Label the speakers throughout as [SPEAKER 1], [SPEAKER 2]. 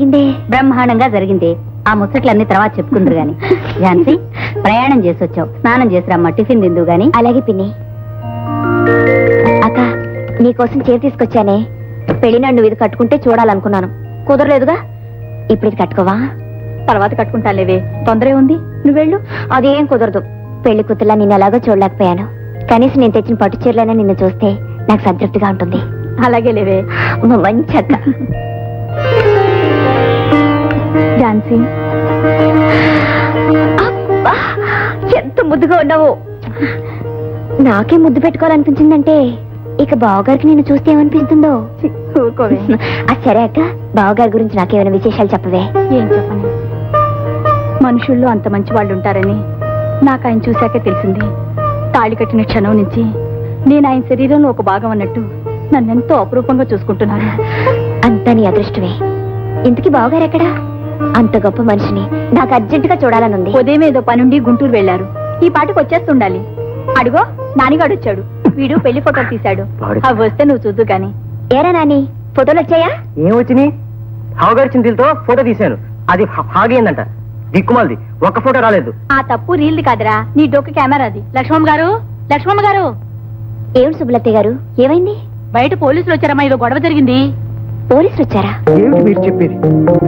[SPEAKER 1] జరిగిందే?
[SPEAKER 2] బ్రహ్మాండంగా జరిగింది. ఆ ముచ్చట్లన్నీ తర్వాత చెప్పుకుందరు గాని. ఝాన్సీ, ప్రయాణం చేసి వచ్చావు, స్నానం చేసిరమ్మా, టిఫిన్ తిందు గాని.
[SPEAKER 1] అలాగే పిన్ని. అక్క, నీకోసం చీర తీసుకొచ్చానే. పెళ్లినాడు నువ్వు ఇది కట్టుకుంటే చూడాలనుకున్నాను, కుదరలేదుగా. ఇప్పుడు ఇది కట్టుకోవా?
[SPEAKER 2] తర్వాత కట్టుకుంటాలేవే, తొందరే ఉంది, నువ్వు వెళ్ళు.
[SPEAKER 1] అదేం కుదరదు. పెళ్లి కూతుర్లా నిన్ను ఎలాగో చూడలేకపోయాను. కనీసం నేను తెచ్చిన పట్టు చీరలైనా నిన్ను చూస్తే నాకు సంతృప్తిగా ఉంటుంది.
[SPEAKER 2] అలాగే లేవే,
[SPEAKER 1] మంచి అక్క.
[SPEAKER 2] ఝాన్సీ,
[SPEAKER 1] అబ్బా, ఎంత ముద్దుగా ఉన్నావు. నాకే ముద్దు పెట్టుకోవాలనిపించిందంటే ఇక బావగారికి నిన్ను చూస్తే ఏమనిపిస్తుందో.
[SPEAKER 2] ఊరుకోవే.
[SPEAKER 1] సరే అక్క, బావగారి గురించి నాకేమైనా విశేషాలు చెప్పవే.
[SPEAKER 2] ఏం చెప్పని, మనుషుల్లో అంత మంచి వాళ్ళు ఉంటారని నాకు ఆయన చూశాకే తెలిసింది. తాళి కట్టిన క్షణం నుంచి నేను ఆయన శరీరంలో ఒక భాగం అన్నట్టు నన్నెంతో అపురూపంగా చూసుకుంటున్నాను.
[SPEAKER 1] అంతా నీ అదృష్టమే. ఇంతకీ బావగారు ఎక్కడా? అంత గొప్ప మనిషిని నాకు అర్జెంటుగా చూడాలనుంది.
[SPEAKER 2] ఉదయం ఏదో పనుండి గుంటూరు వెళ్లారు. ఈ పాటికి వచ్చేస్తుండాలి. అడుగో, నానిగాడు వచ్చాడు. వీడు పెళ్లి ఫోటోలు తీశాడు. అవి వస్తే నువ్వు చూద్దు గాని.
[SPEAKER 1] ఏరా నాని, ఫోటోలు వచ్చాయా?
[SPEAKER 3] ఏమొచ్చినాయి? హావుగారి చింతలతో ఫోటో తీశాను. అది హాగేందంట, దిక్కుమాలది. ఒక్క ఫోటో రాలేదు.
[SPEAKER 2] ఆ తప్పు రీల్ది కాదురా, నీ డొక్క కెమెరాది. లక్ష్మమ్మ గారు, లక్ష్మమ్మ గారు.
[SPEAKER 1] ఏమిటి సుబ్బలత్తయ్య గారు, ఏమైంది?
[SPEAKER 2] బయట పోలీసులు వచ్చారమ్మా, ఏదో గొడవ జరిగింది.
[SPEAKER 1] పోలీసులు వచ్చారా?
[SPEAKER 4] ఏమిటి మీరు చెప్పేది?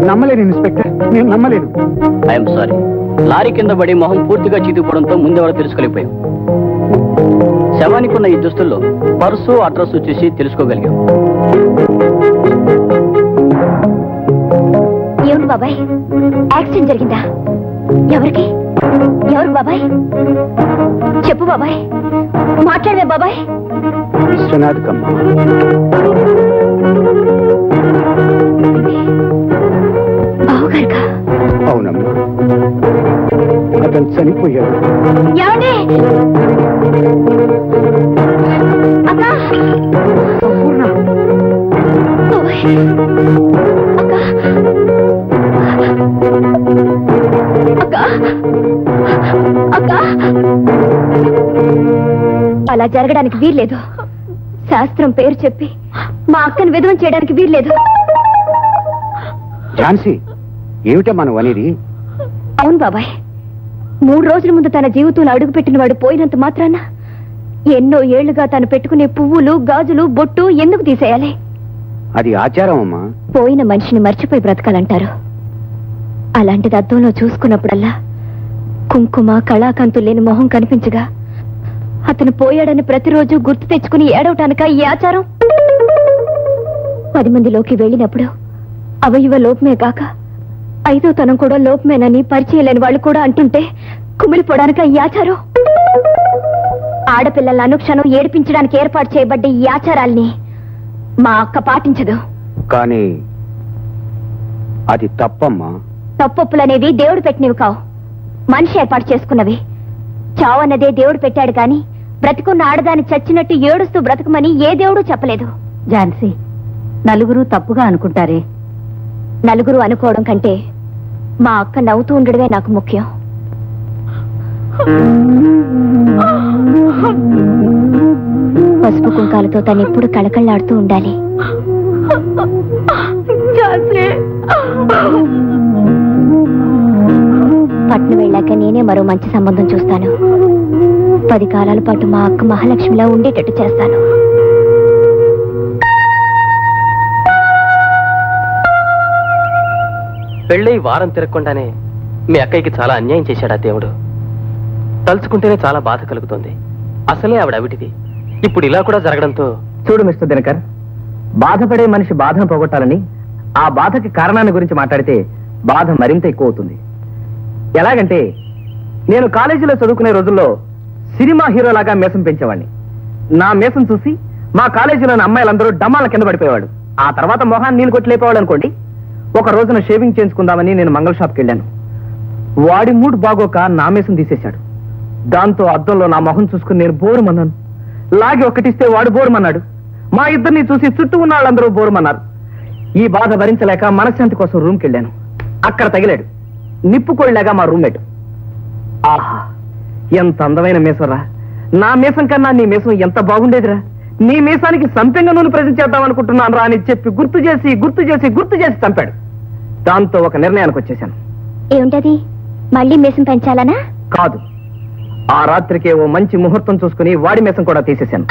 [SPEAKER 4] నమ్మలేను ఇన్స్పెక్టర్, నేను నమ్మలేను.
[SPEAKER 5] I'm sorry. లారీ కింద పడి మొహం పూర్తిగా చీతుకుపోవడంతో ముందెవరో తెలుసుకోలేకపోయాం. శవానికి ఉన్న ఈ దుస్తుల్లో పర్సు, అడ్రస్ చూసి తెలుసుకోగలిగాం.
[SPEAKER 1] ఏమిటి బాబాయ్, యాక్సిడెంట్ జరిగిందా? ఎవరికి? ఎవరు బాబాయ్? చెప్పు బాబాయ్, మాట్లాడవే బాబాయ్.
[SPEAKER 4] విశ్వనాథ్ కమ్మ.
[SPEAKER 1] బావగారుగా?
[SPEAKER 4] అవునమ్మా, అతను చనిపోయాడు.
[SPEAKER 1] ఏమండి? అక్క,
[SPEAKER 4] పూర్ణ,
[SPEAKER 1] బాబాయ్, అక్క, అక్క, అక్క. అలా జరగడానికి వీల్లేదు. శాస్త్రం పేరు చెప్పి మా అక్కను విధవం చేయడానికి వీల్లేదు.
[SPEAKER 4] ఝాన్సీ, ఏమిటా మనం అనేది?
[SPEAKER 1] అవును బాబాయ్, 3 రోజుల ముందు తన జీవితంలో అడుగుపెట్టిన వాడు పోయినంత మాత్రాన ఎన్నో ఏళ్లుగా తను పెట్టుకునే పువ్వులు, గాజులు, బొట్టు ఎందుకు తీసేయాలి?
[SPEAKER 4] అది ఆచారం అమ్మా.
[SPEAKER 1] పోయిన మనిషిని మర్చిపోయి బ్రతకాలంటారు. అలాంటిది అద్దంలో చూసుకున్నప్పుడల్లా కుంకుమ, కళాకాంతులు లేని మొహం కనిపించగా అతను పోయాడని ప్రతిరోజు గుర్తు తెచ్చుకుని ఏడవటానిక ఈ ఆచారం? 10 మందిలోకి వెళ్ళినప్పుడు అవయవ లోపమే కాక 5వ తనం కూడా లోపమేనని పరిచయం లేని వాళ్ళు కూడా అంటుంటే కుమిలిపోవడానిక ఈ ఆచారం? ఆడపిల్లల అనుక్షణం ఏడిపించడానికి ఏర్పాటు చేయబడ్డ ఈ ఆచారాల్ని మా అక్క పాటించదు.
[SPEAKER 4] కానీ అది తప్పమ్మా.
[SPEAKER 1] తప్పొప్పులనేవి దేవుడు పెట్టినవి కావు, మనిషి ఏర్పాటు చేసుకున్నవి. చావన్నదే దేవుడు పెట్టాడు కాని బ్రతికున్న ఆడదాన్ని చచ్చినట్టు ఏడుస్తూ బ్రతకమని ఏ దేవుడు చెప్పలేదు.
[SPEAKER 2] ఝాన్సీ, నలుగురు తప్పుగా అనుకుంటారే.
[SPEAKER 1] నలుగురు అనుకోవడం కంటే మా అక్క నవ్వుతూ ఉండడమే నాకు ముఖ్యం. పసుపు కుంకాలతో తను ఎప్పుడు కళకళలాడుతూ ఉండాలి. పట్నం వెళ్ళాక నేనే మరో మంచి సంబంధం చూస్తాను. 10 కాలాల పాటు మా అక్క మహాలక్ష్మిలా ఉండేటట్టు చేస్తాను.
[SPEAKER 3] పెళ్ళై వారం తిరగకుండానే మీ అక్కయ్యకి చాలా అన్యాయం చేశాడా దేవుడు? తలుచుకుంటేనే చాలా బాధ కలుగుతుంది. అసలే ఆవిడ అవిటిది, ఇప్పుడు ఇలా కూడా జరగడంతో. చూడు మిస్టర్ దినకర్, బాధపడే మనిషి బాధను పోగొట్టాలని ఆ బాధకి కారణాన్ని గురించి మాట్లాడితే బాధ మరింత ఎక్కువ అవుతుంది. ఎలాగంటే, నేను కాలేజీలో చదువుకునే రోజుల్లో సినిమా హీరోలాగా మేసం పెంచేవాడిని. నా మేసం చూసి మా కాలేజీలోని అమ్మాయిలందరూ డమ్మాల కింద పడిపోయేవాడు. ఆ తర్వాత మొహాన్ని నీళ్ళు కొట్టి లేపేవాడు అనుకోండి. ఒక రోజున షేవింగ్ చేయించుకుందామని నేను మంగళ షాప్కి వెళ్ళాను. వాడి మూడ్ బాగోక నా మేసం తీసేశాడు. దాంతో అద్దంలో నా మొహం చూసుకుని నేను బోరుమన్నాను. లాగి ఒక్కటిస్తే వాడు బోరుమన్నాడు. మా ఇద్దరిని చూసి చుట్టూ ఉన్న వాళ్ళందరూ బోరుమన్నారు. ఈ బాధ భరించలేక మనశ్శాంతి కోసం రూమ్కి వెళ్ళాను. అక్కడ తగిలాడు నిప్పుకోళ్ళగా మా రూమ్మేట్. ఆహా, ఎంత అందమైన మీసంరా! నా మీసం కన్నా నీ మీసం ఎంత బాగుండేదిరా! నీ మీసానికి సంపెంగ నూనె ప్రజెంట్ చేద్దాం అనుకుంటున్నాను రా అని చెప్పి గుర్తు చేసి చంపాడు. దాంతో ఒక నిర్ణయానికి వచ్చేసాను.
[SPEAKER 1] ఏమిటది? మళ్ళీ మీసం పెంచాలనా?
[SPEAKER 3] కాదు, ఆ రాత్రికి ఓ మంచి ముహూర్తం చూసుకుని వాడి మీసం కూడా తీసేశాను.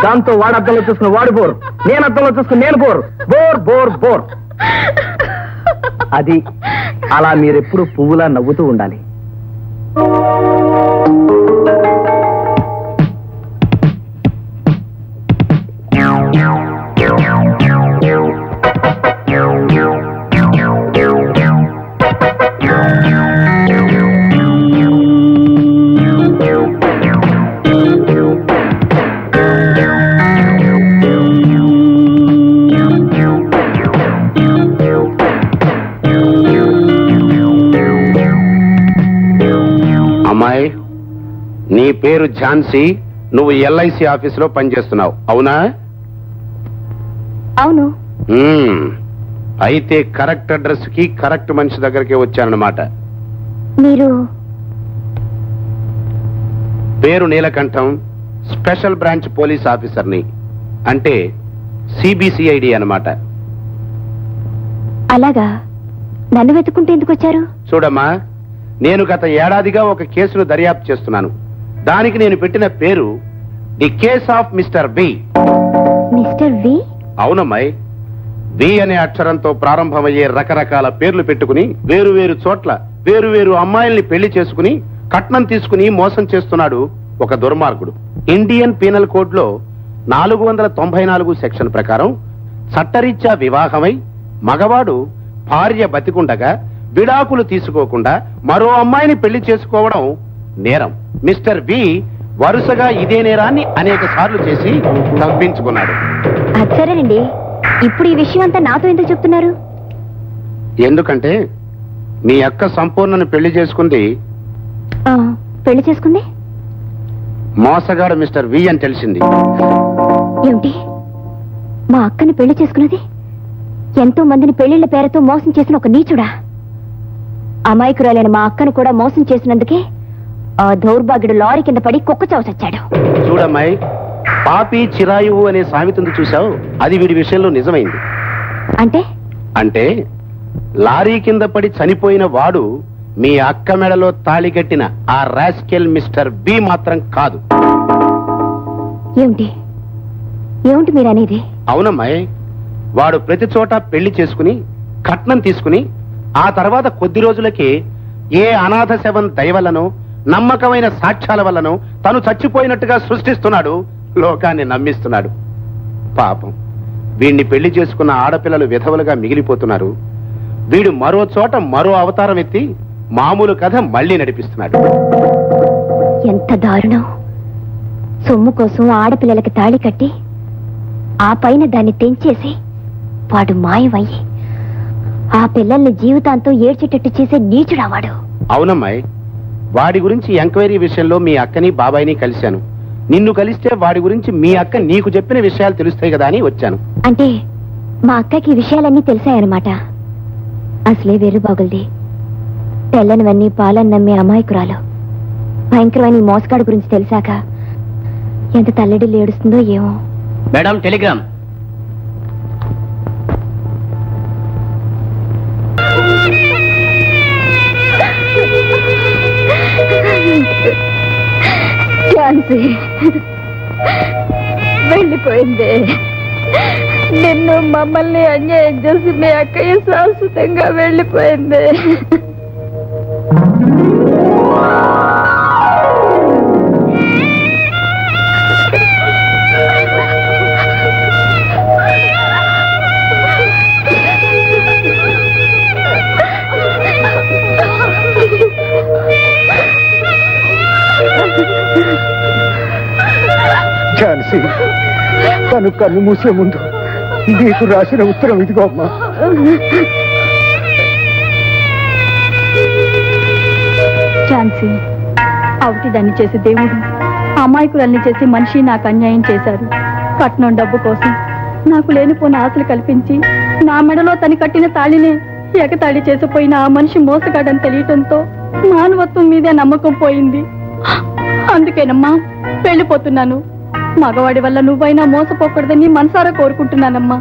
[SPEAKER 3] దాంతో వాడు అద్దంలో చూసుకుని వాడు బోర్, నేను అద్దంలో చూసుకుని నేను బోర్. Bore bore bore. అది అలా మీరెప్పుడు పువ్వులా నవ్వుతూ ఉండాలి.
[SPEAKER 6] అమ్మాయి, నీ పేరు ఝాన్సీ, నువ్వు ఎల్ఐసి ఆఫీసులో పనిచేస్తున్నావు, అవునా?
[SPEAKER 1] అవును.
[SPEAKER 6] అయితే కరెక్ట్ అడ్రస్ కి కరెక్ట్ మనిషి దగ్గరికి వచ్చానన్నమాట.
[SPEAKER 1] మీరు?
[SPEAKER 6] పేరు నీలకంఠం, స్పెషల్ బ్రాంచ్ పోలీస్ ఆఫీసర్ని, అంటే సిబిసిఐడి అన్నమాట.
[SPEAKER 1] అలాగా? నన్ను వెతుక్కుంటూ ఎందుకు వచ్చారు?
[SPEAKER 6] చూడమ్మా, నేను గత ఏడాదిగా ఒక కేసును దర్యాప్తు చేస్తున్నాను. దానికి నేను పెట్టిన పేరు the case of mister B.
[SPEAKER 1] Mister V?
[SPEAKER 6] అవునమ్మాయి, వి అనే అక్షరంతో ప్రారంభమయ్యే రకరకాల పేర్లు పెట్టుకుని వేరు వేరు చోట్ల వేరు వేరు అమ్మాయిల్ని పెళ్లి చేసుకుని కట్నం తీసుకుని మోసం చేస్తున్నాడు ఒక దుర్మార్గుడు. ఇండియన్ పీనల్ కోడ్ లో 494 సెక్షన్ ప్రకారం చట్టరీత్యా వివాహమై మగవాడు భార్య బతికుండగా విడాకులు తీసుకోకుండా మరో అమ్మాయిని పెళ్లి చేసుకోవడం నేరం. మిస్టర్ బి వరుసగా ఇదే నేరాన్ని అనేక సార్లు చేసి తప్పించుకున్నాడు.
[SPEAKER 1] సరేనండి, ఇప్పుడు ఈ విషయం అంతా నాతో ఎందుకు చెప్తున్నారు?
[SPEAKER 6] ఎందుకంటే మీ అక్క సంపూర్ణను పెళ్లి చేసుకుంది
[SPEAKER 1] పెళ్లి చేసుకుంది
[SPEAKER 6] మోసగాడు మిస్టర్ వి అని తెలిసింది.
[SPEAKER 1] ఏమిటి? మా అక్కని పెళ్లి చేసుకున్నది ఎంతో మందిని పెళ్లిళ్ల పేరుతో మోసం చేసిన ఒక నీచుడా? అమాయకురాలైన మా అక్కను కూడా మోసం చేసినందుకే ఆ దౌర్భాగ్యుడు లారీ కింద పడి కుక్క చావు చచ్చాడు.
[SPEAKER 6] చూడమ్మాయి, పాపి చిరాయువు అనే సామెత చూసావు, అది వీడి విషయంలో నిజమైంది.
[SPEAKER 1] అంటే?
[SPEAKER 6] అంటే లారీ కింద పడి చనిపోయిన వాడు మీ అక్క మెడలో తాళి కట్టిన ఆ రాస్కెల్ మిస్టర్ బి మాత్రం కాదు.
[SPEAKER 1] ఏమిటి ఏమిటి మీరనేది?
[SPEAKER 6] అవునమ్మాయి, వాడు ప్రతి చోట పెళ్లి చేసుకుని కట్నం తీసుకుని ఆ తర్వాత కొద్ది రోజులకి ఏ అనాథ శవం దయవల్లనో నమ్మకమైన సాక్ష్యాల వల్లనో తను చచ్చిపోయినట్టుగా సృష్టిస్తున్నాడు, లోకాన్ని నమ్మిస్తున్నాడు. పాపం, వీడిని పెళ్లి చేసుకున్న ఆడపిల్లలు విధవలుగా మిగిలిపోతున్నారు. వీడు మరో చోట మరో అవతారం ఎత్తి మామూలు కథ మళ్లీ నడిపిస్తున్నాడు.
[SPEAKER 1] ఎంత దారుణం! సొమ్ము కోసం ఆడపిల్లలకి తాళి కట్టి ఆ పైన దాన్ని తెంచేసి వాడు మాయమయ్యి ఆ పిల్లల్ని జీవితాంతం ఏడ్చేటట్టు చేసే నీచుడావాడు.
[SPEAKER 6] అవునమ్మాయి, వాడి గురించి ఎంక్వైరీ విషయంలో మీ అక్కని బాబాయిని కలిశాను. నిన్ను కలిస్తే వాడి గురించి మీ అక్క నీకు చెప్పిన విషయాలు తెలుస్తాయి కదా అని వచ్చాను.
[SPEAKER 1] అంటే మా అక్కకి ఈ విషయాలన్నీ తెలిసాయన్నమాట. అసలే వేరు బాగుల్ది. తెల్లనివన్నీ పాలన నమ్మే అమాయకురాలు భయంకరమైన ఈ మోసగాడు గురించి తెలిసాక ఎంత తల్లడిల్లు ఏడుస్తుందో ఏమో.
[SPEAKER 5] Madam, Telegram.
[SPEAKER 1] ఝాన్సీ వెళ్ళిపోయింది. నిన్ను మమ్మల్ని అన్యాయం చేసి మీ అక్కయ్య శాశ్వతంగా వెళ్ళిపోయింది.
[SPEAKER 4] ఝాన్సీ, తను కన్ను మూసే ముందు నీకు రాసిన ఉత్తరం ఇదిగో అమ్మా.
[SPEAKER 2] ఝాన్సీ, అవుటి దాన్ని చేసి దేవుడు అమాయకురాల్ని చేసి మనిషి నాకు అన్యాయం చేశారు. కట్నం డబ్బు కోసం నాకు లేనిపోయిన ఆశలు కల్పించి నా మెడలో తను కట్టిన తాళిని ఎగతాళి చేసిపోయిన ఆ మనిషి మోసగాడని తెలియటంతో మానవత్వం మీదే నమ్మకం పోయింది. అందుకేనమ్మా వెళ్ళిపోతున్నాను. మగవాడి వల్ల నువ్వైనా మోసపోకూడదని మనసారా కోరుకుంటున్నానమ్మా.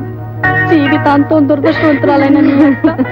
[SPEAKER 2] జీవితాంతం దురదృష్టవంతురాలైన నీ అక్క